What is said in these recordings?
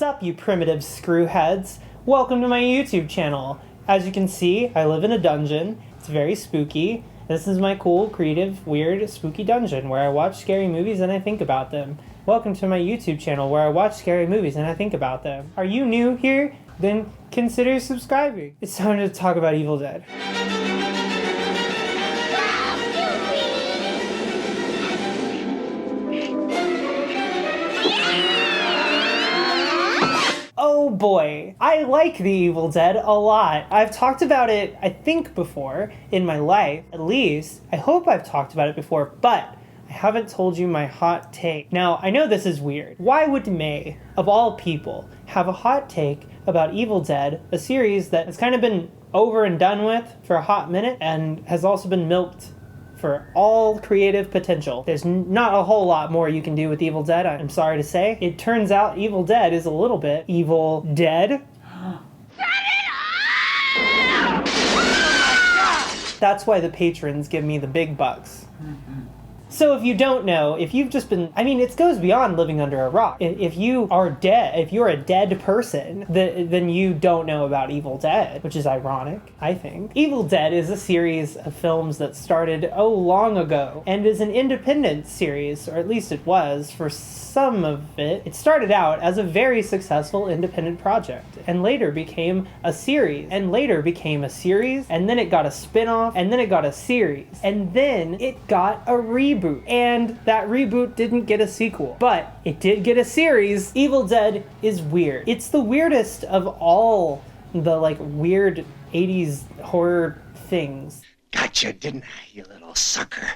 Sup, you primitive screwheads? Welcome to my YouTube channel. As you can see, I live in a dungeon. It's very spooky. This is my cool, creative, weird, spooky dungeon where I watch scary movies and I think about them. Welcome to my YouTube channel where I watch scary movies and I think about them. Are you new here? Then consider subscribing. It's time to talk about Evil Dead. Oh boy, I like the Evil Dead a lot. I've talked about it, I think, before in my life. At least, I hope I've talked about it before, but I haven't told you my hot take. Now, I know this is weird. Why would May, of all people, have a hot take about Evil Dead, a series that has kind of been over and done with for a hot minute and has also been milked for all creative potential? There's not a whole lot more you can do with Evil Dead, I'm sorry to say. It turns out Evil Dead is a little bit Evil Dead. That's why the patrons give me the big bucks. So if you don't know, if you've just been, it goes beyond living under a rock. If you are dead, if you're a dead person, then you don't know about Evil Dead, which is ironic, I think. Evil Dead is a series of films that started, long ago, and is an independent series, or at least it was for some of it. It started out as a very successful independent project, and later became a series, and later became a series, and then it got a spin-off, and then it got a series, and then it got a reboot. And that reboot didn't get a sequel, but it did get a series. Evil Dead is weird. It's the weirdest of all the weird 80s horror things. Gotcha, didn't I, you little sucker?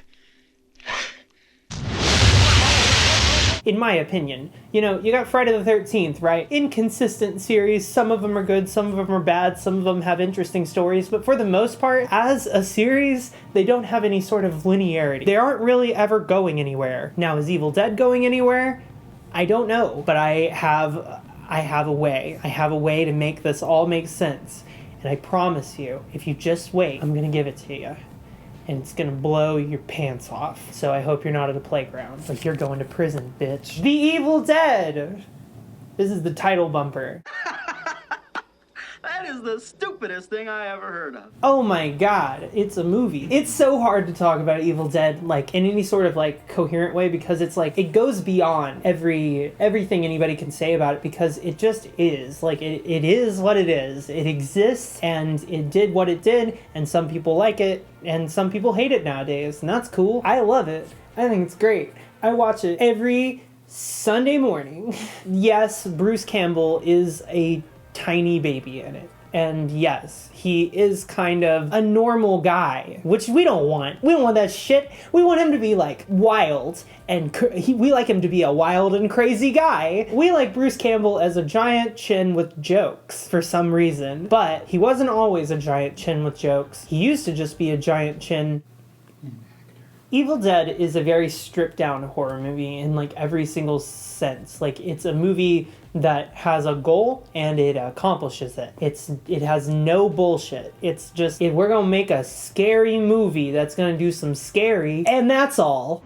In my opinion. You got Friday the 13th, right? Inconsistent series. Some of them are good, some of them are bad, some of them have interesting stories, but for the most part, as a series, they don't have any sort of linearity. They aren't really ever going anywhere. Now, is Evil Dead going anywhere? I don't know, but I have a way. I have a way to make this all make sense. And I promise you, if you just wait, I'm gonna give it to you. And it's gonna blow your pants off. So I hope you're not at a playground. You're going to prison, bitch. The Evil Dead! This is the title bumper. That is the stupidest thing I ever heard of. Oh my god, it's a movie. It's so hard to talk about Evil Dead, in any sort of, coherent way, because it's, it goes beyond everything anybody can say about it, because it just is. It is what it is. It exists, and it did what it did, and some people like it, and some people hate it nowadays, and that's cool. I love it. I think it's great. I watch it every Sunday morning. Yes, Bruce Campbell is a tiny baby in it. And yes, he is kind of a normal guy, which we don't want. We don't want that shit. We want him to be wild, and we like him to be a wild and crazy guy. We like Bruce Campbell as a giant chin with jokes for some reason, but he wasn't always a giant chin with jokes. He used to just be a giant chin. Evil Dead is a very stripped down horror movie in every single sense. It's a movie that has a goal and it accomplishes it. It has no bullshit. It's just, if we're gonna make a scary movie that's gonna do some scary, and that's all.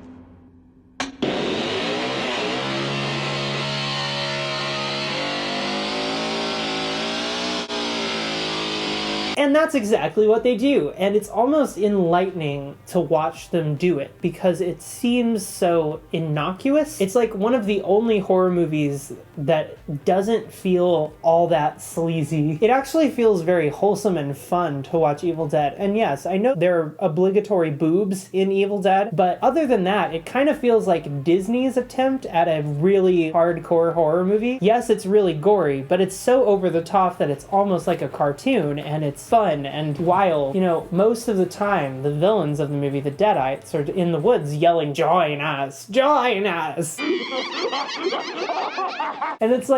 And that's exactly what they do. And it's almost enlightening to watch them do it because it seems so innocuous. It's one of the only horror movies that doesn't feel all that sleazy. It actually feels very wholesome and fun to watch Evil Dead. And yes, I know there are obligatory boobs in Evil Dead, but other than that, it kind of feels like Disney's attempt at a really hardcore horror movie. Yes, it's really gory, but it's so over the top that it's almost like a cartoon, and it's fun and wild. Most of the time, the villains of the movie, the Deadites, are in the woods yelling, "Join us! Join us!" And it's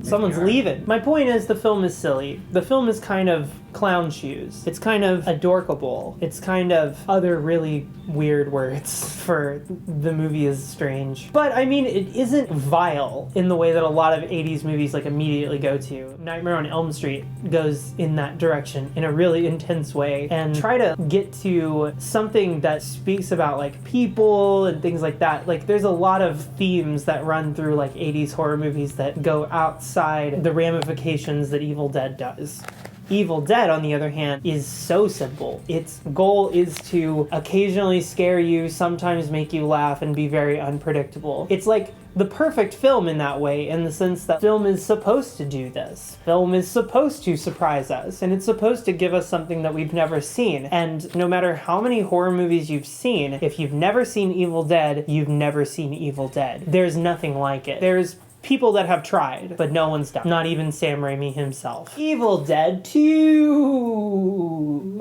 someone's leaving. My point is, the film is silly. The film is kind of clown shoes. It's kind of adorkable. It's kind of other really weird words for the movie is strange. But I mean, it isn't vile in the way that a lot of 80s movies like immediately go to. Nightmare on Elm Street goes in that direction in a really intense way and try to get to something that speaks about like people and things like that. Like there's a lot of themes that run through like 80s horror movies that go outside the ramifications that Evil Dead does. Evil Dead, on the other hand, is so simple. Its goal is to occasionally scare you, sometimes make you laugh, and be very unpredictable. It's like the perfect film in that way, in the sense that film is supposed to do this. Film is supposed to surprise us, and it's supposed to give us something that we've never seen. And no matter how many horror movies you've seen, if you've never seen Evil Dead, you've never seen Evil Dead. There's nothing like it. There's people that have tried, but no one's done. Not even Sam Raimi himself. Evil Dead 2!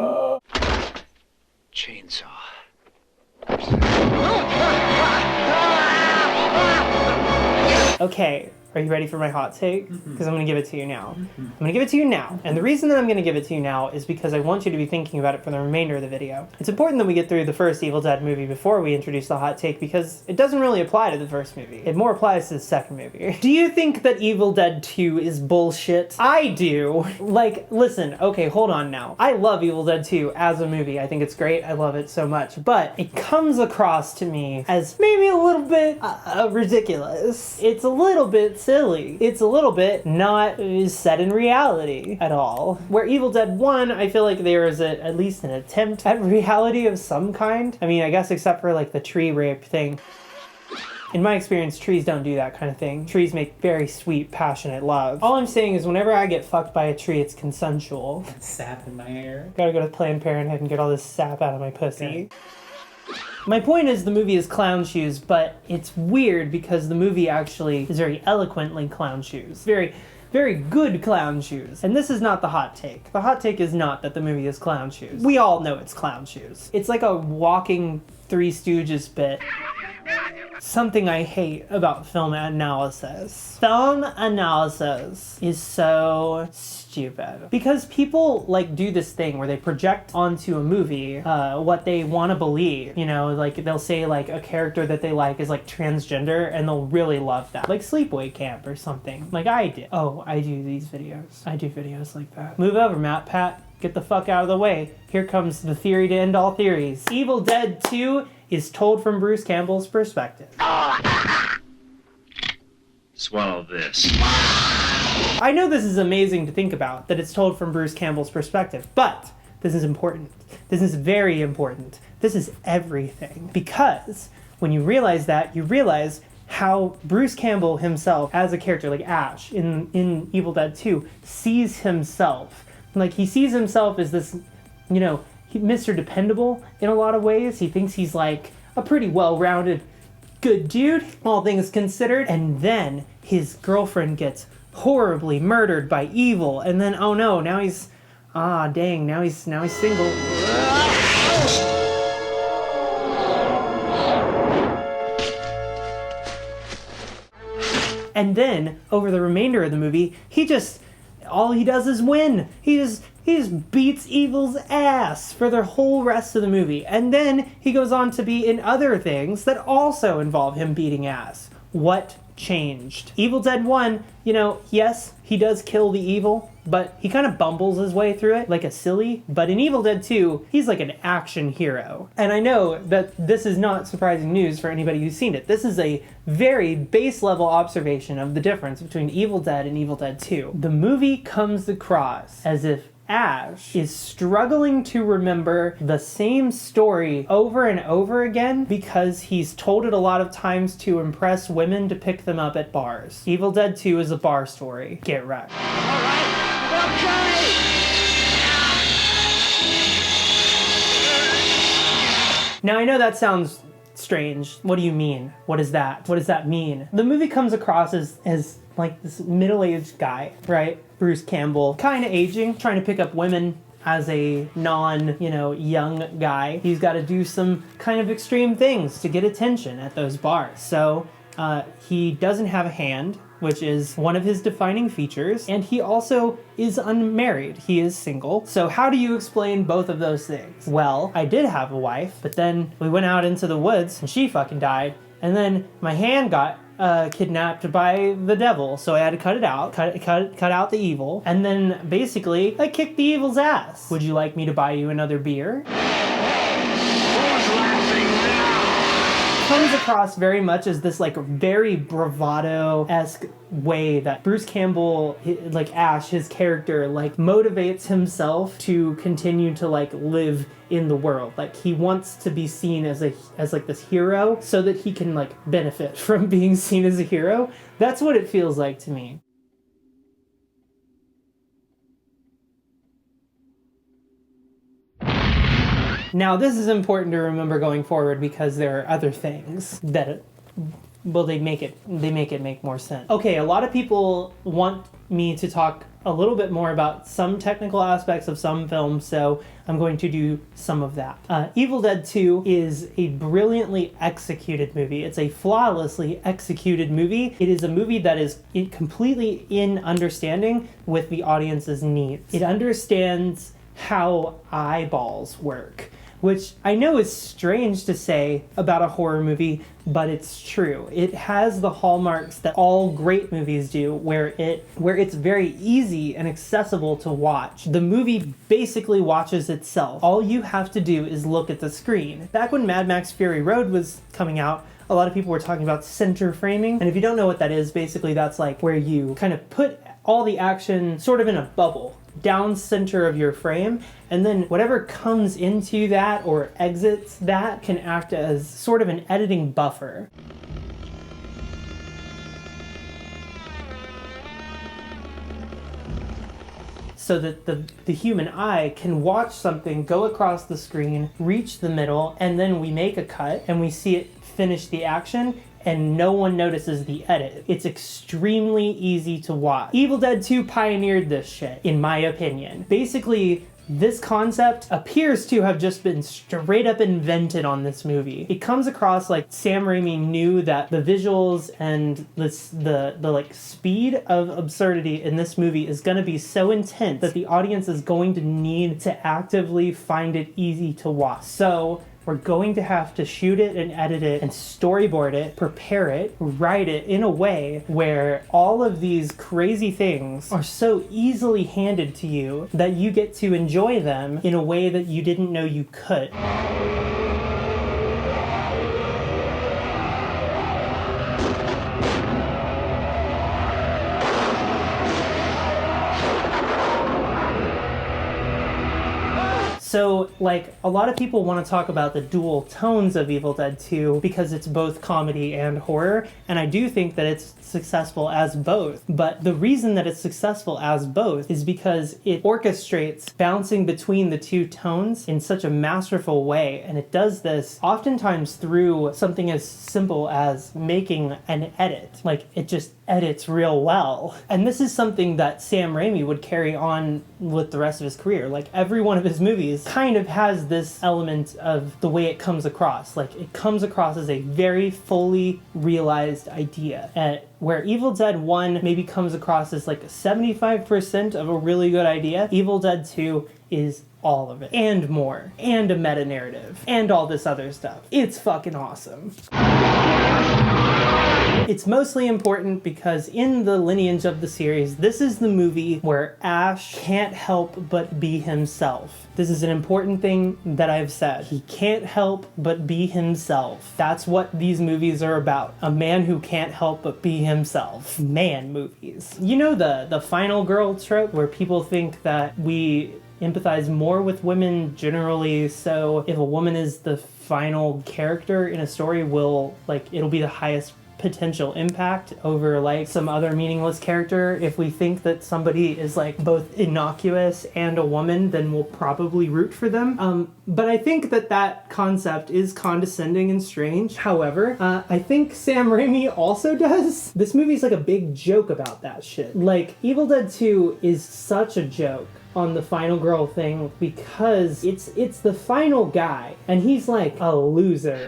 Chainsaw. Okay, are you ready for my hot take? Because I'm going to give it to you now. I'm going to give it to you now. And the reason that I'm going to give it to you now is because I want you to be thinking about it for the remainder of the video. It's important that we get through the first Evil Dead movie before we introduce the hot take, because it doesn't really apply to the first movie. It more applies to the second movie. Do you think that Evil Dead 2 is bullshit? I do. Like, listen, okay, hold on now. I love Evil Dead 2 as a movie. I think it's great. I love it so much. But it comes across to me as maybe a little bit ridiculous. It's a little bit silly. It's a little bit not set in reality at all. Where Evil Dead 1, I feel like there is at least an attempt at reality of some kind. I mean, I guess except for like the tree rape thing. In my experience, trees don't do that kind of thing. Trees make very sweet, passionate love. All I'm saying is whenever I get fucked by a tree, it's consensual. Sap in my hair. Gotta go to Planned Parenthood and get all this sap out of my pussy. Okay. My point is the movie is clown shoes, but it's weird because the movie actually is very eloquently clown shoes. Very, very good clown shoes. And this is not the hot take. The hot take is not that the movie is clown shoes. We all know it's clown shoes. It's like a walking Three Stooges bit. Something I hate about film analysis. Film analysis is so stupid. Because people like do this thing where they project onto a movie what they want to believe. You know, like they'll say like a character that they like is like transgender and they'll really love that. Like Sleepaway Camp or something. Like I did. Oh, I do these videos. I do videos like that. Move over, Matt Pat. Get the fuck out of the way. Here comes the theory to end all theories. Evil Dead 2 is told from Bruce Campbell's perspective. Swallow this. I know this is amazing to think about, that it's told from Bruce Campbell's perspective, but this is important. This is very important. This is everything. Because when you realize that, you realize how Bruce Campbell himself, as a character like Ash in Evil Dead 2, sees himself. Like, he sees himself as this, you know, Mr. Dependable in a lot of ways. He thinks he's like a pretty well-rounded, good dude, all things considered. And then his girlfriend gets horribly murdered by evil. And then, oh no, now he's, dang, now he's single. And then, over the remainder of the movie, all he does is win. He just beats evil's ass for the whole rest of the movie. And then he goes on to be in other things that also involve him beating ass. What changed? Evil Dead 1, you know, yes, he does kill the evil, but he kind of bumbles his way through it like a silly. But in Evil Dead 2, he's like an action hero. And I know that this is not surprising news for anybody who's seen it. This is a very base level observation of the difference between Evil Dead and Evil Dead 2. The movie comes across as if Ash is struggling to remember the same story over and over again because he's told it a lot of times to impress women to pick them up at bars. Evil Dead 2 is a bar story. Get wrecked. Now I know that sounds strange. What do you mean? What is that? What does that mean? The movie comes across as like this middle-aged guy, right? Bruce Campbell, kind of aging, trying to pick up women as a young guy. He's got to do some kind of extreme things to get attention at those bars. So he doesn't have a hand. which is one of his defining features, and he also is unmarried. He is single. So how do you explain both of those things? Well, I did have a wife, but then we went out into the woods and she fucking died, and then my hand got kidnapped by the devil, so I had to cut it out, cut out the evil, and then basically I kicked the evil's ass. Would you like me to buy you another beer? Comes across very much as this like very bravado-esque way that Bruce Campbell, like Ash, his character, like motivates himself to continue to like live in the world. Like he wants to be seen as like this hero so that he can like benefit from being seen as a hero. That's what it feels like to me. Now, this is important to remember going forward because there are other things that, well, they make it make more sense. Okay, a lot of people want me to talk a little bit more about some technical aspects of some films, so I'm going to do some of that. Evil Dead 2 is a brilliantly executed movie. It's a flawlessly executed movie. It is a movie that is completely in understanding with the audience's needs. It understands how eyeballs work, which I know is strange to say about a horror movie, but it's true. It has the hallmarks that all great movies do, where it's very easy and accessible to watch. The movie basically watches itself. All you have to do is look at the screen. Back when Mad Max Fury Road was coming out, a lot of people were talking about center framing, and if you don't know what that is, basically that's like where you kind of put all the action sort of in a bubble down center of your frame, and then whatever comes into that or exits that can act as sort of an editing buffer. So that the human eye can watch something go across the screen, reach the middle, and then we make a cut and we see it finish the action, and no one notices the edit. It's extremely easy to watch. Evil Dead 2 pioneered this shit, in my opinion. Basically, this concept appears to have just been straight up invented on this movie. It comes across like Sam Raimi knew that the visuals and the like speed of absurdity in this movie is going to be so intense that the audience is going to need to actively find it easy to watch. So we're going to have to shoot it and edit it and storyboard it, prepare it, write it in a way where all of these crazy things are so easily handed to you that you get to enjoy them in a way that you didn't know you could. So, like, a lot of people want to talk about the dual tones of Evil Dead 2 because it's both comedy and horror, and I do think that it's successful as both. But the reason that it's successful as both is because it orchestrates bouncing between the two tones in such a masterful way, and it does this oftentimes through something as simple as making an edit. Like, it just edits real well. And this is something that Sam Raimi would carry on with the rest of his career. Like, every one of his movies kind of has this element of the way it comes across. Like, it comes across as a very fully realized idea. Where Evil Dead 1 maybe comes across as like 75% of a really good idea, Evil Dead 2 is all of it. And more. And a meta-narrative. And all this other stuff. It's fucking awesome. It's mostly important because in the lineage of the series, this is the movie where Ash can't help but be himself. This is an important thing that I've said. He can't help but be himself. That's what these movies are about. A man who can't help but be himself. Man movies. You know the final girl trope where people think that we empathize more with women generally, so if a woman is the final character in a story, it'll be the highest potential impact over like some other meaningless character. If we think that somebody is like both innocuous and a woman, then we'll probably root for them. But I think that concept is condescending and strange. However, I think Sam Raimi also does. This movie's like a big joke about that shit. Like, Evil Dead 2 is such a joke on the final girl thing because it's the final guy and he's like a loser.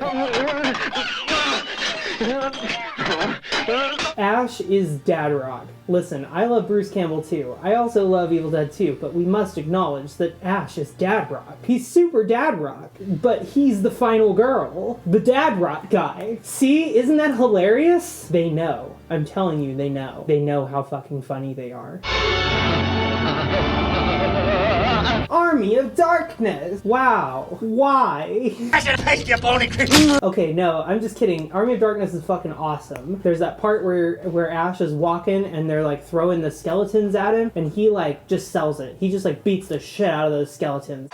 Ash is dad rock. Listen, I love Bruce Campbell too. I also love Evil Dead 2, but we must acknowledge that Ash is dad rock. He's super dad rock, but he's the final girl. The dad rock guy. See, isn't that hilarious? They know. I'm telling you, they know. They know how fucking funny they are. Army of Darkness! Wow. Why? I should taste your bony cream. Okay, no, I'm just kidding. Army of Darkness is fucking awesome. There's that part where Ash is walking and they're like throwing the skeletons at him and he like just sells it. He just like beats the shit out of those skeletons.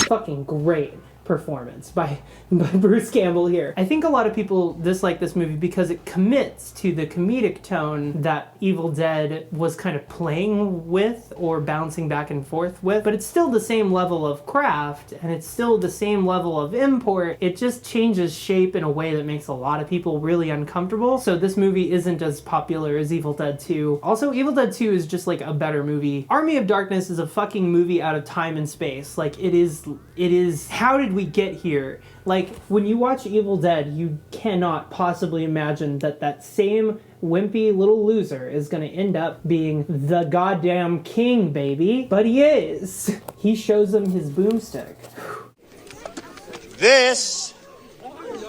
Fucking great performance by Bruce Campbell here. I think a lot of people dislike this movie because it commits to the comedic tone that Evil Dead was kind of playing with or bouncing back and forth with, but it's still the same level of craft and it's still the same level of import. It just changes shape in a way that makes a lot of people really uncomfortable. So this movie isn't as popular as Evil Dead 2. Also, Evil Dead 2 is just like a better movie. Army of Darkness is a fucking movie out of time and space. Like it is, how did we get here? Like, when you watch Evil Dead, you cannot possibly imagine that same wimpy little loser is gonna end up being the goddamn king, baby. But he is. He shows him his boomstick. This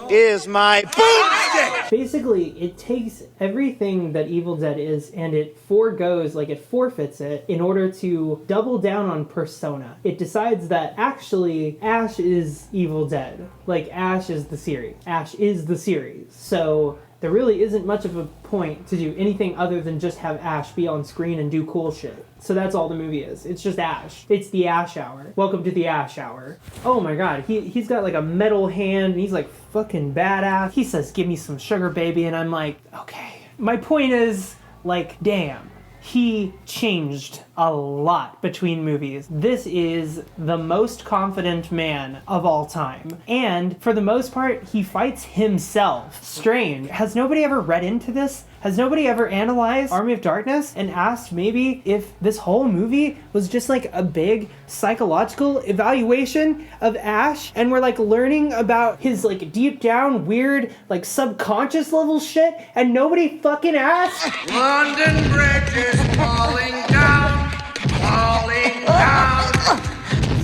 is my boomstick! Basically, it takes everything that Evil Dead is and it forfeits it in order to double down on persona. It decides that actually Ash is Evil Dead. Like, Ash is the series. Ash is the series. So there really isn't much of a point to do anything other than just have Ash be on screen and do cool shit. So that's all the movie is. It's just Ash. It's the Ash Hour. Welcome to the Ash Hour. Oh my god, he's got like a metal hand and he's like fucking badass. He says, "Give me some sugar, baby," and I'm like, okay. My point is, like, damn. He changed a lot between movies. This is the most confident man of all time. And for the most part, he fights himself. Strange. Has nobody ever read into this? Has nobody ever analyzed Army of Darkness and asked maybe if this whole movie was just like a big psychological evaluation of Ash and we're like learning about his like deep down weird like subconscious level shit and nobody fucking asked? London Bridge is falling down, falling down,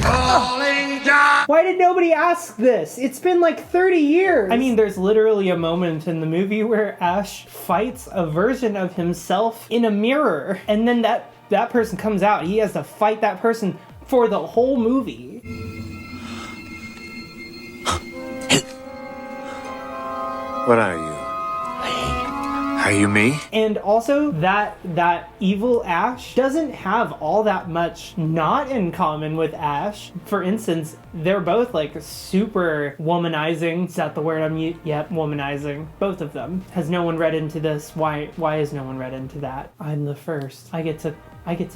falling down. Why did nobody ask this? It's been like 30 years. I mean, there's literally a moment in the movie where Ash fights a version of himself in a mirror, and then that person comes out. He has to fight that person for the whole movie. What are you? Are you me? And also, that evil Ash doesn't have all that much not in common with Ash. For instance, they're both like super womanizing. Is that the word I'm using? Yep, womanizing. Both of them. Has no one read into this? Why has no one read into that? I'm the first. I get to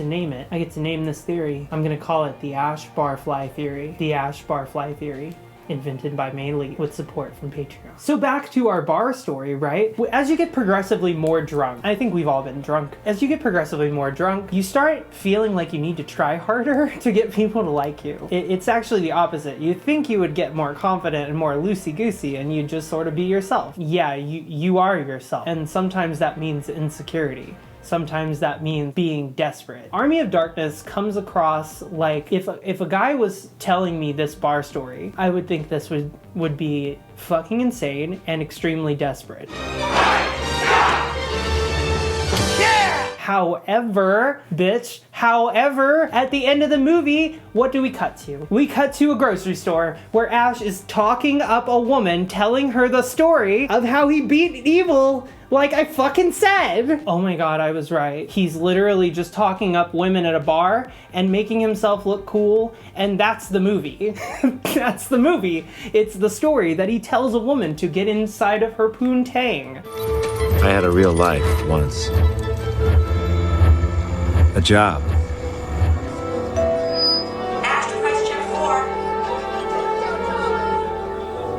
name it. I get to name this theory. I'm gonna call it the Ash Barfly theory. The Ash Barfly theory. Invented by Mainly with support from Patreon. So back to our bar story, right? As you get progressively more drunk, I think we've all been drunk. As you get progressively more drunk, you start feeling like you need to try harder to get people to like you. It's actually the opposite. You think you would get more confident and more loosey-goosey and you just sort of be yourself. Yeah, you are yourself. And sometimes that means insecurity. Sometimes that means being desperate. Army of Darkness comes across like if a guy was telling me this bar story, I would think this would be fucking insane and extremely desperate. However, at the end of the movie, what do we cut to? We cut to a grocery store where Ash is talking up a woman, telling her the story of how he beat evil, like I fucking said. Oh my god, I was right. He's literally just talking up women at a bar and making himself look cool, and that's the movie. That's the movie. It's the story that he tells a woman to get inside of her poontang. I had a real life once. A job. Ask question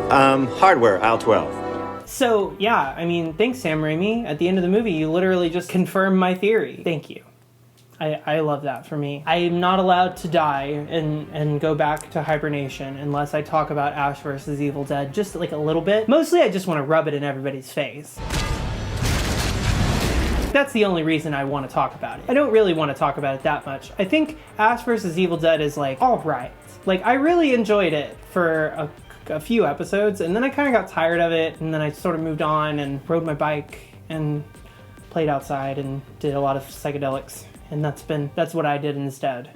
4. Hardware, aisle 12. So, yeah, I mean, thanks, Sam Raimi. At the end of the movie, you literally just confirmed my theory. Thank you. I love that for me. I am not allowed to die and go back to hibernation unless I talk about Ash vs. Evil Dead just like a little bit. Mostly I just want to rub it in everybody's face. That's the only reason I want to talk about it. I don't really want to talk about it that much. I think Ash vs. Evil Dead is like, alright. Like, I really enjoyed it for a few episodes, and then I kind of got tired of it, and then I sort of moved on and rode my bike and played outside and did a lot of psychedelics. And that's what I did instead.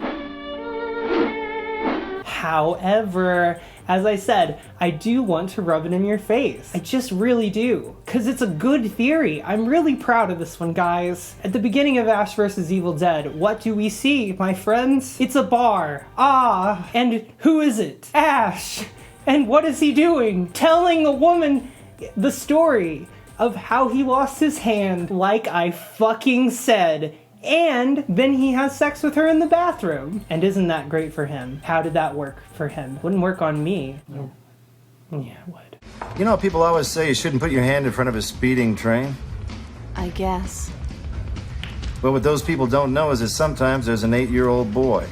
However, as I said, I do want to rub it in your face. I just really do. Because it's a good theory. I'm really proud of this one, guys. At the beginning of Ash vs. Evil Dead, what do we see, my friends? It's a bar. Ah, and who is it? Ash. And what is he doing? Telling a woman the story of how he lost his hand, like I fucking said. And then he has sex with her in the bathroom. And isn't that great for him? How did that work for him? Wouldn't work on me. No. Yeah, it would. You know, people always say you shouldn't put your hand in front of a speeding train. I guess. But what those people don't know is that sometimes there's an 8-year-old boy.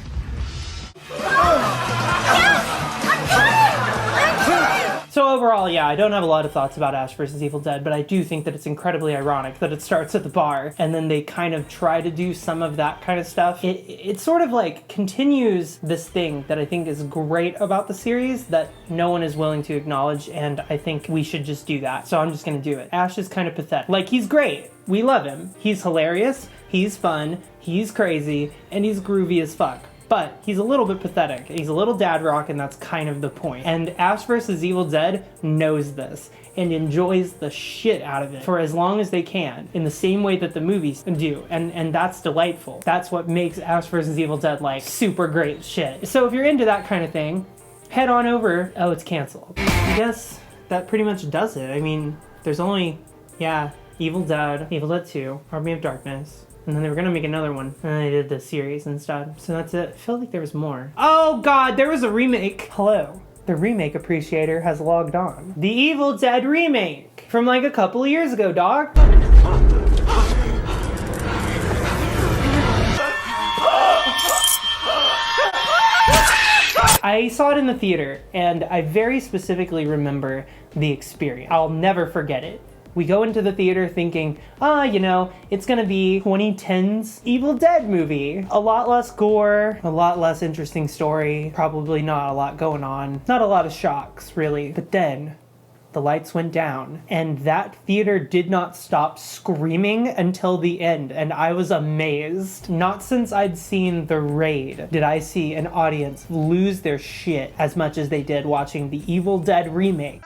So overall, yeah, I don't have a lot of thoughts about Ash vs. Evil Dead, but I do think that it's incredibly ironic that it starts at the bar and then they kind of try to do some of that kind of stuff. It sort of like continues this thing that I think is great about the series that no one is willing to acknowledge, and I think we should just do that. So I'm just gonna do it. Ash is kind of pathetic. Like, he's great. We love him. He's hilarious. He's fun. He's crazy. And he's groovy as fuck. But he's a little bit pathetic. He's a little dad rock, and that's kind of the point. And Ash vs. Evil Dead knows this and enjoys the shit out of it for as long as they can, in the same way that the movies do. And that's delightful. That's what makes Ash vs. Evil Dead like super great shit. So if you're into that kind of thing, head on over. Oh, it's canceled. I guess that pretty much does it. I mean, there's only, yeah, Evil Dead 2, Army of Darkness. And then they were gonna make another one, and then they did the series instead. So that's it. I felt like there was more. Oh god, there was a remake. Hello. The remake appreciator has logged on. The Evil Dead remake from like a couple of years ago, dog. I saw it in the theater, and I very specifically remember the experience. I'll never forget it. We go into the theater thinking, you know, it's gonna be 2010's Evil Dead movie. A lot less gore, a lot less interesting story, probably not a lot going on. Not a lot of shocks, really. But then, the lights went down, and that theater did not stop screaming until the end, and I was amazed. Not since I'd seen The Raid did I see an audience lose their shit as much as they did watching the Evil Dead remake.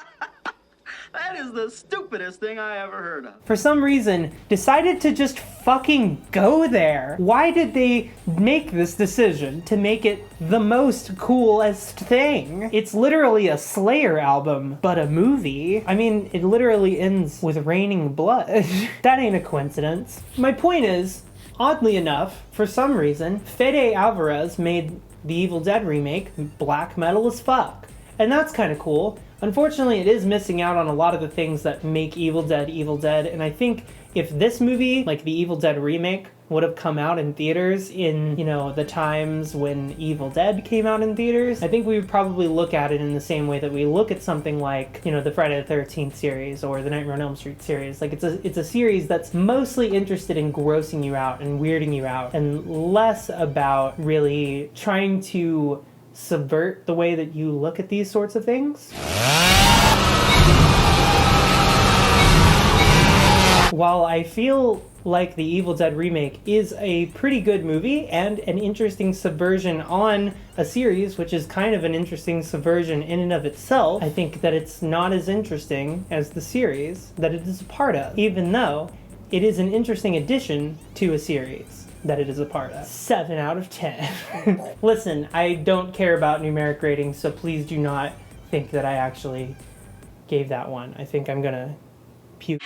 That is the stupidest thing I ever heard of. For some reason, decided to just fucking go there. Why did they make this decision to make it the most coolest thing? It's literally a Slayer album, but a movie. I mean, it literally ends with raining blood. That ain't a coincidence. My point is, oddly enough, for some reason, Fede Alvarez made the Evil Dead remake black metal as fuck. And that's kind of cool. Unfortunately, it is missing out on a lot of the things that make Evil Dead, and I think if this movie, like the Evil Dead remake, would have come out in theaters in, you know, the times when Evil Dead came out in theaters, I think we would probably look at it in the same way that we look at something like, you know, the Friday the 13th series or the Nightmare on Elm Street series. Like, it's a series that's mostly interested in grossing you out and weirding you out, and less about really trying to subvert the way that you look at these sorts of things. While I feel like the Evil Dead remake is a pretty good movie and an interesting subversion on a series, which is kind of an interesting subversion in and of itself, I think that it's not as interesting as the series that it is a part of, even though it is an interesting addition to a series that it is a part of. 7 out of 10. Listen, I don't care about numeric ratings, so please do not think that I actually gave that one. I think I'm gonna puke.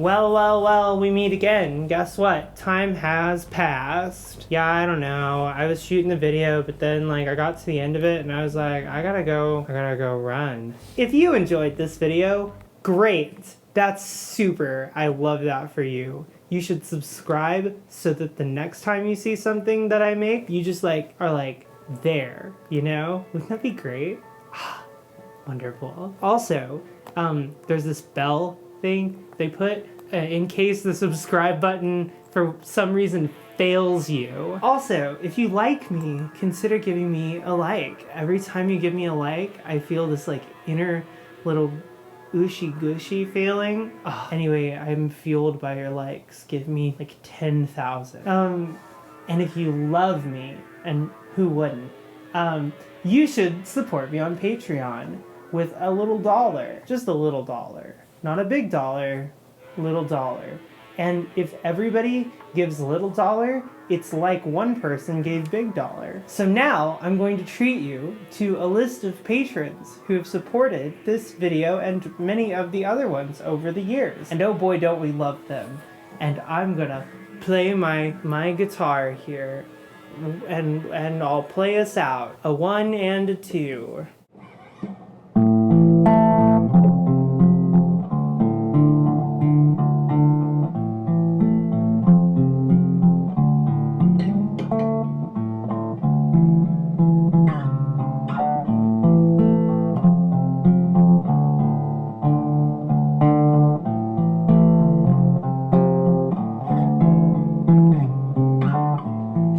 Well, we meet again. Guess what? Time has passed. Yeah, I don't know. I was shooting the video, but then like I got to the end of it and I was like, I gotta go run. If you enjoyed this video, great. That's super. I love that for you. you should subscribe so that the next time you see something that I make, you just like are like there, you know? Wouldn't that be great? Wonderful. Also, there's this bell thing they put in case the subscribe button for some reason fails you. Also, if you like me, consider giving me a like. Every time you give me a like, I feel this like inner little ooshy gushy feeling. Anyway, I'm fueled by your likes. Give me like 10,000. And if you love me, and who wouldn't, you should support me on Patreon with a little dollar. Just a little dollar. Not a big dollar, little dollar. And if everybody gives little dollar, it's like one person gave big dollar. So now I'm going to treat you to a list of patrons who have supported this video and many of the other ones over the years. And oh boy, don't we love them. And I'm gonna play my guitar here and I'll play us out. A 1 and a 2.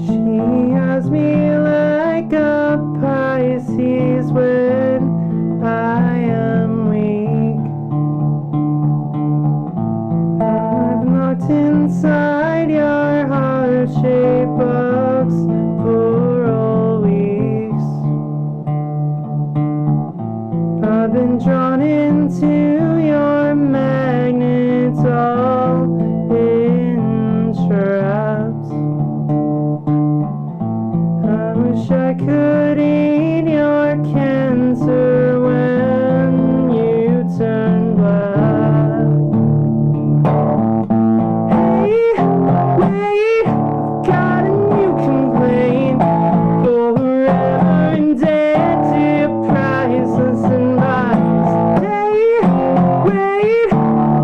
She has me like a Pisces when I am weak. I've knocked inside your heart-shaped box for all weeks. I've been drawn into your magnets all entrapped. I wish I could eat your cancer when you turn black. Hey, wait, I've got a new complaint. Forever indebted to your priceless advice. Hey, wait,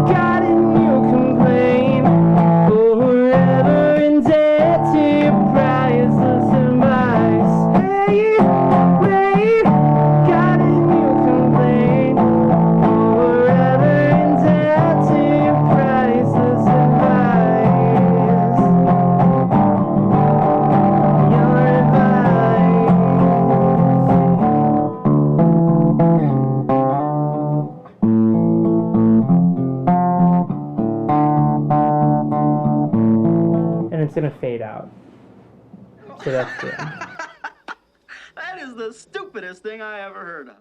got a new complaint. Forever indebted to your priceless advice. Hey, wait, got a new complaint. Forever indebted to your priceless advice. Your advice. And it's gonna fade out. So that's good. That is the stupidest thing I ever heard of.